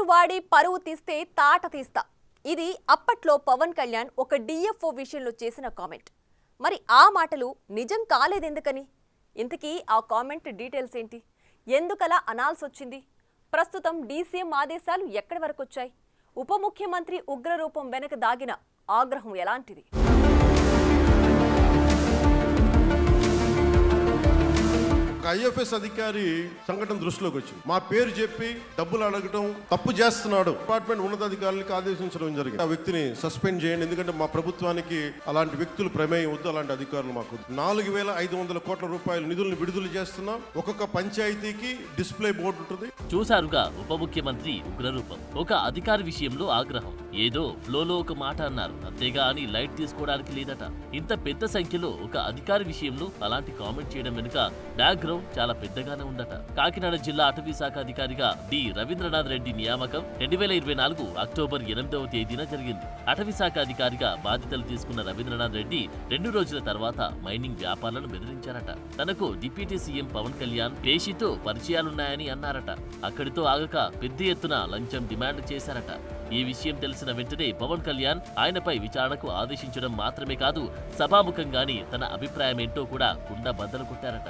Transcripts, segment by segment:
వాడి పరువు తీస్తే తాట తీస్తా. ఇది అప్పట్లో పవన్ కళ్యాణ్ ఒక డిఎఫ్ఓ విషయంలో చేసిన కామెంట్. మరి ఆ మాటలు నిజం కాలేదెందుకని? ఇంతకీ ఆ కామెంట్ డీటెయిల్స్ ఏంటి? ఎందుకలా అనాల్సి వచ్చింది? ప్రస్తుతం డీసీఎం ఆదేశాలు ఎక్కడి వరకు వచ్చాయి? ఉప ముఖ్యమంత్రి ఉగ్రరూపం వెనక దాగిన ఆగ్రహం ఎలాంటిది? ఐఎఫ్ఎస్ అధికారి సంఘటన దృష్టిలోకి వచ్చింది. మా పేరు చెప్పి డబ్బులు అడగటం తప్పు చేస్తున్నాడు. డిపార్ట్మెంట్ ఉన్నతాధికారులకు ఆదేశించడం జరిగింది. ఆ వ్యక్తిని సస్పెండ్ చేయండి, ఎందుకంటే మా ప్రభుత్వానికి అలాంటి వ్యక్తులు ప్రమేయం వద్దు, అలాంటి అధికారులు మాకు. 4,500 కోట్ల రూపాయల నిధులను విడుదల చేస్తున్నాం. ఒక్కొక్క పంచాయతీకి డిస్ప్లే బోర్డు ఉంటుంది. చూశారుగా ఉప ముఖ్యమంత్రి ఉగ్రరూపం. ఒక అధికారి విషయంలో ఆగ్రహం. ఏదో ఫ్లోలో ఒక మాట అన్నారు, అంతేగా అని లైట్ తీసుకోవడానికి లేదట. ఇంత పెద్ద సంఖ్యలో ఒక అధికారి విషయంలో అలాంటి కామెంట్ చేయడం వెనుక బ్యాక్గ్రౌండ్ చాలా పెద్దగానే ఉందట. కాకినాడ జిల్లా అటవీ శాఖ అధికారిగా డి రవీంద్రనాథ్ రెడ్డి నియామకం 2024 అక్టోబర్ 8వ తేదీన జరిగింది. అటవీ శాఖ అధికారిగా బాధ్యతలు తీసుకున్న రవీంద్రనాథ్ రెడ్డి 2 రోజుల తర్వాత మైనింగ్ వ్యాపారులను బెదిరించారట. తనకు డిప్యూటీ సీఎం పవన్ కళ్యాణ్ పేషితో పరిచయాలున్నాయని అన్నారట. అక్కడితో ఆగక పెద్ద ఎత్తున లంచం డిమాండ్ చేశారట. ఈ విషయం తెలిసిన వెంటనే పవన్ కళ్యాణ్ ఆయనపై విచారణకు ఆదేశించడం మాత్రమే కాదు, సభాముఖంగానే తన అభిప్రాయమేంటో కూడా కుండ బద్దలు కొట్టారట.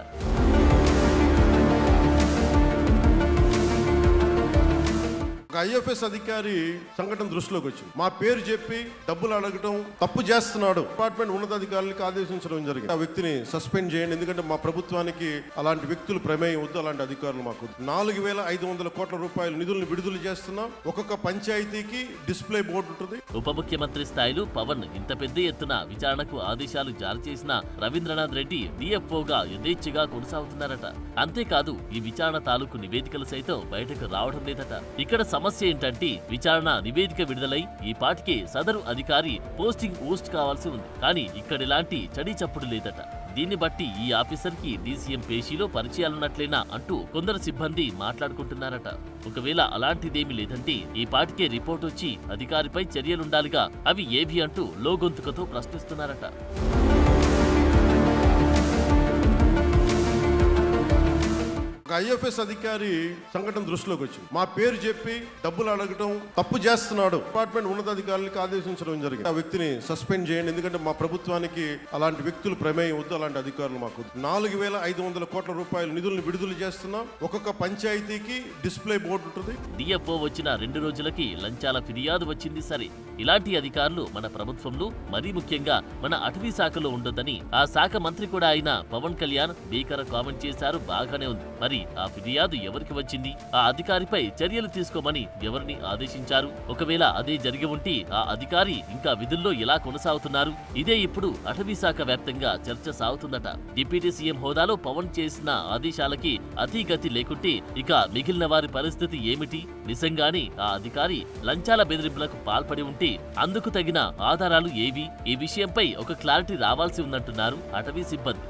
ఐఎఫ్ఎస్ అధికారి సంఘటన దృష్టిలోకి వచ్చింది. మా పేరు చెప్పి డబ్బులు అడగటం తప్పు చేస్తున్నాడు. డిపార్ట్మెంట్ ఉన్నతాధికారులకు ఆదేశించడం జరిగింది. ఆ వ్యక్తిని సస్పెండ్ చేయండి, ఎందుకంటే మా ప్రభుత్వానికి అలాంటి వ్యక్తులు ప్రమేయం వద్దు, అలాంటి అధికారులు మాకు. 4,500 కోట్ల రూపాయల నిధులను విడుదల చేస్తున్నాం. ఒక్కొక్క పంచాయతీకి డిస్ప్లే బోర్డు ఉంటుంది. ఉప ముఖ్యమంత్రి స్థాయిలో పవన్ ఇంత పెద్ద ఎత్తున విచారణకు ఆదేశాలు జారీ చేసిన రవీంద్రనాథ్ రెడ్డి డిఎఫ్ఓగా యథేచ్ఛగా కొనసాగుతున్నారట. అంతేకాదు, ఈ విచారణ తాలూకు నివేదికలు సైతం బయటకు రావడం లేదట. ఇక్కడ సమస్య ఏంటంటే, విచారణ నివేదిక విడుదలై ఈ పాటికే సదరు అధికారి పోస్టింగ్ ఊస్ట్ కావాల్సి ఉంది. కానీ ఇక్కడ ఇలాంటి చడి చప్పుడు లేదట. దీన్ని బట్టి ఈ ఆఫీసర్కి డీసీఎం పేషీలో పరిచయాలున్నట్లేనా అంటూ కొందరు సిబ్బంది మాట్లాడుకుంటున్నారట. ఒకవేళ అలాంటిదేమీ లేదంటే ఈ పాటికే రిపోర్ట్ వచ్చి అధికారిపై చర్యలుండాలిగా, అవి ఏవి అంటూ లోగొంతుకతో ప్రశ్నిస్తున్నారట. ఐఎఫ్ఎస్ అధికారి సంఘటన దృష్టిలోకి వచ్చింది. మా పేరు చెప్పి డబ్బులు అడగటం తప్పు చేస్తున్నాడు. డిపార్ట్మెంట్ ఉన్నతాధికారులకు ఆదేశించడం జరిగింది. ఆ వ్యక్తిని సస్పెండ్ చేయండి, ఎందుకంటే మా ప్రభుత్వానికి అలాంటి వ్యక్తులు ప్రమేయం వద్దు, అలాంటి అధికారులు మాకు. 4,500 కోట్ల రూపాయల నిధులను విడుదల చేస్తున్నాం. ఒక్కొక్క పంచాయతీకి డిస్ప్లే బోర్డు ఉంటుంది. డిఎఫ్ఓ వచ్చిన 2 రోజులకి లంచాల ఫిర్యాదు వచ్చింది. సరే, ఇలాంటి అధికారులు మన ప్రభుత్వంలో, మరీ ముఖ్యంగా మన అటవీ శాఖలో ఉండొద్దని ఆ శాఖ మంత్రి కూడా అయిన పవన్ కళ్యాణ్ భీకర కామెంట్ చేశారు. బాగానే ఉంది. మరి ఆ ఫిర్యాదు ఎవరికి వచ్చింది? ఆ అధికారిపై చర్యలు తీసుకోమని ఎవరిని ఆదేశించారు? ఒకవేళ అదే జరిగి ఉంటే ఆ అధికారి ఇంకా విధుల్లో ఎలా కొనసాగుతున్నారు? ఇదే ఇప్పుడు అటవీ శాఖ వ్యాప్తంగా చర్చ సాగుతుందట. డిప్యూటీ సీఎం హోదాలో పవన్ చేసిన ఆదేశాలకి అతిగతి లేకుంటే ఇక మిగిలిన వారి పరిస్థితి ఏమిటి? నిజంగానే ఆ అధికారి లంచాల బెదిరింపులకు పాల్పడి ఉంటే అందుకు తగిన ఆధారాలు ఏవి? ఈ విషయంపై ఒక క్లారిటీ రావాల్సి ఉందంటున్నారు అటవీ సిబ్బంది.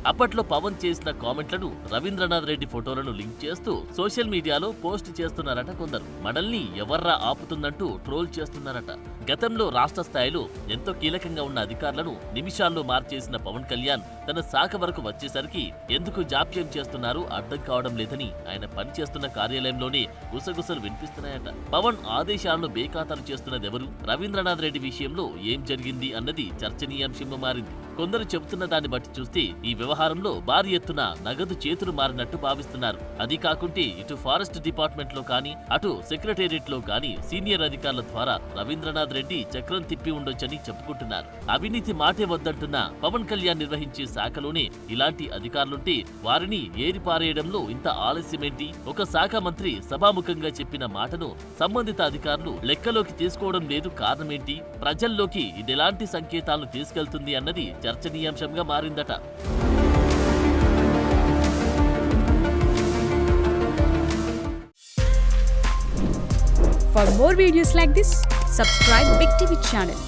అప్పట్లో పవన్ చేసిన కామెంట్లను రవీంద్రనాథ్ రెడ్డి ఫోటోలను లింక్ చేస్తూ సోషల్ మీడియాలో పోస్ట్ చేస్తున్నారట కొందరు. మనల్ని ఎవర్రా ఆపుతుందంటూ ట్రోల్ చేస్తున్నారట. గతంలో రాష్ట్ర స్థాయిలో ఎంతో కీలకంగా ఉన్న అధికారులను నిమిషాల్లో మార్చేసిన పవన్ కళ్యాణ్ తన శాఖ వరకు వచ్చేసరికి ఎందుకు జాప్యం చేస్తున్నారో అర్థం కావడం లేదని ఆయన పనిచేస్తున్న కార్యాలయంలోనే గుసగుసలు వినిపిస్తున్నాయట. పవన్ ఆదేశాలను బేఖాతరు చేస్తున్నదెవరు? రవీంద్రనాథ్ రెడ్డి విషయంలో ఏం జరిగింది అన్నది చర్చనీయాంశంగా మారింది. కొందరు చెబుతున్న దాన్ని బట్టి చూస్తే ఈ వ్యవహారంలో భారీ ఎత్తున నగదు చేతులు మారినట్టు భావిస్తున్నారు. అది కాకుంటే ఇటు ఫారెస్ట్ డిపార్ట్మెంట్ లో కానీ, అటు సెక్రటేరియట్ లో కానీ సీనియర్ అధికారుల ద్వారా రవీంద్రనాథ్ రెడ్డి చక్రం తిప్పి ఉండొచ్చని చెప్పుకుంటున్నారు. అవినీతి మాటే వద్దంటున్న పవన్ కళ్యాణ్ నిర్వహించే శాఖలోనే ఇలాంటి అధికారులుంటే వారిని ఏరిపారేయడంలో ఇంత ఆలస్యమేంటి? ఒక శాఖ మంత్రి సభాముఖంగా చెప్పిన మాటను సంబంధిత అధికారులు లెక్కలోకి తీసుకోవడం లేదు, కారణమేంటి? ప్రజల్లోకి ఇదెలాంటి సంకేతాలను తీసుకెళ్తుంది అన్నది చర్చనీయాంశంగా మారిందట. For more videos like this, subscribe Big TV channel.